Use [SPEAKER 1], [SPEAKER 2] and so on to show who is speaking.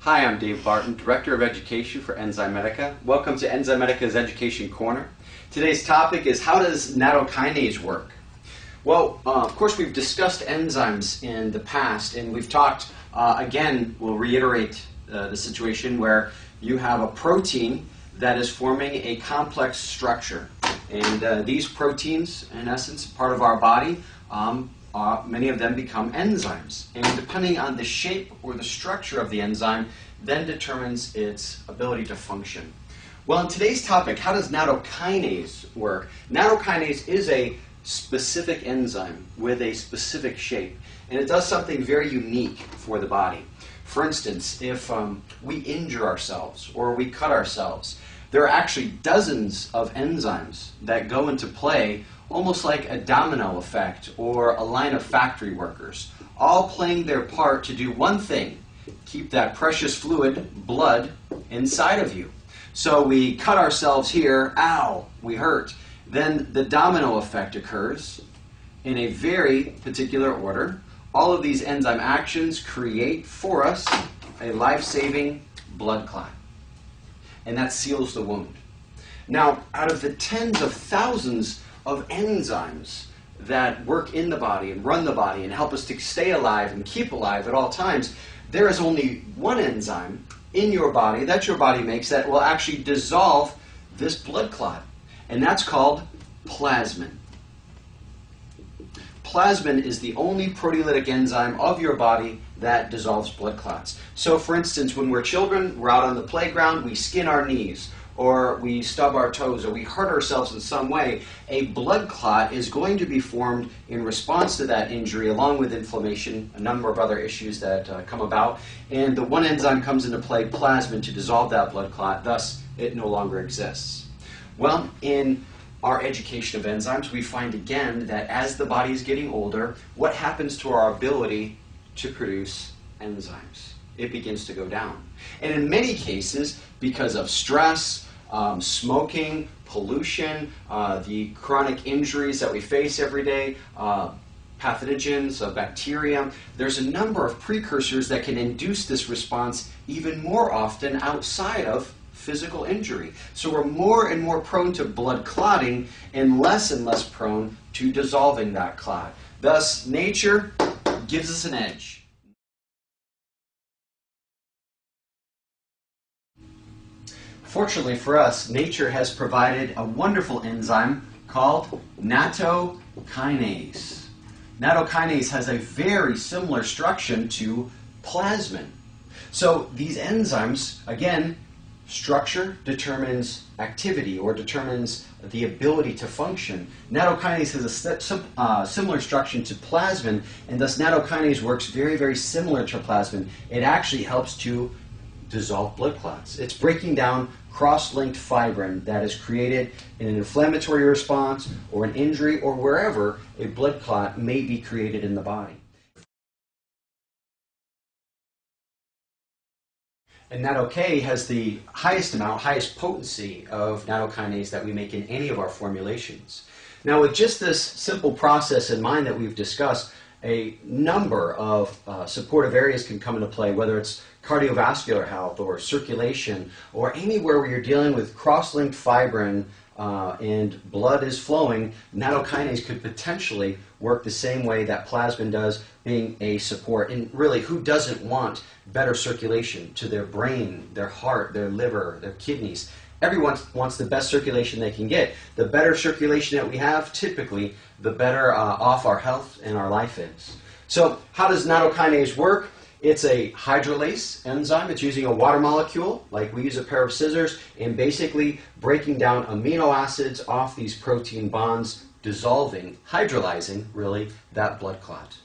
[SPEAKER 1] Hi, I'm Dave Barton, Director of Education for Enzymedica. Welcome to Enzymedica's Education Corner. Today's topic is, how does nattokinase work? Well, of course, we've discussed enzymes in the past, and we've talked, again, we'll reiterate the situation where you have a protein that is forming a complex structure. And these proteins, in essence, part of our body, many of them become enzymes. And depending on the shape or the structure of the enzyme, then determines its ability to function. Well, in today's topic, how does nattokinase work? Nattokinase is a specific enzyme with a specific shape, and it does something very unique for the body. For instance, if we injure ourselves or we cut ourselves, there are actually dozens of enzymes that go into play, almost like a domino effect or a line of factory workers, all playing their part to do one thing: keep that precious fluid, blood, inside of you. So we cut ourselves here, ow, we hurt. Then the domino effect occurs in a very particular order. All of these enzyme actions create for us a life-saving blood clot, and that seals the wound. Now, out of the tens of thousands of enzymes that work in the body and run the body and help us to stay alive and keep alive at all times, there is only one enzyme in your body that your body makes that will actually dissolve this blood clot, and that's called plasmin. Plasmin is the only proteolytic enzyme of your body that dissolves blood clots. So, for instance, when we're children, we're out on the playground, we skin our knees, or we stub our toes, or we hurt ourselves in some way, a blood clot is going to be formed in response to that injury, along with inflammation, a number of other issues that come about, and the one enzyme comes into play, plasmin, to dissolve that blood clot. Thus, it no longer exists. Well, in our education of enzymes, we find again that as the body is getting older, what happens to our ability to produce enzymes? It begins to go down. And in many cases, because of stress, smoking, pollution, the chronic injuries that we face every day, pathogens, bacteria, there's a number of precursors that can induce this response even more often outside of physical injury. So we're more and more prone to blood clotting and less prone to dissolving that clot. Thus, nature gives us an edge. Fortunately for us, nature has provided a wonderful enzyme called nattokinase. Nattokinase has a very similar structure to plasmin. So these enzymes, again, structure determines activity or determines the ability to function. Nattokinase has a similar structure to plasmin, and thus nattokinase works very, very similar to plasmin. It actually helps to dissolve blood clots. It's breaking down cross-linked fibrin that is created in an inflammatory response or an injury or wherever a blood clot may be created in the body. And natto-K has the highest potency of nattokinase that we make in any of our formulations. Now, with just this simple process in mind that we've discussed, a number of supportive areas can come into play, whether it's cardiovascular health or circulation or anywhere where you're dealing with cross-linked fibrin and blood is flowing. Nattokinase could potentially work the same way that plasmin does, being a support. And really, who doesn't want better circulation to their brain, their heart, their liver, their kidneys? Everyone wants the best circulation they can get. The better circulation that we have, typically, the better off our health and our life is. So how does nattokinase work? It's a hydrolase enzyme. It's using a water molecule, like we use a pair of scissors, and basically breaking down amino acids off these protein bonds, dissolving, hydrolyzing, really, that blood clot.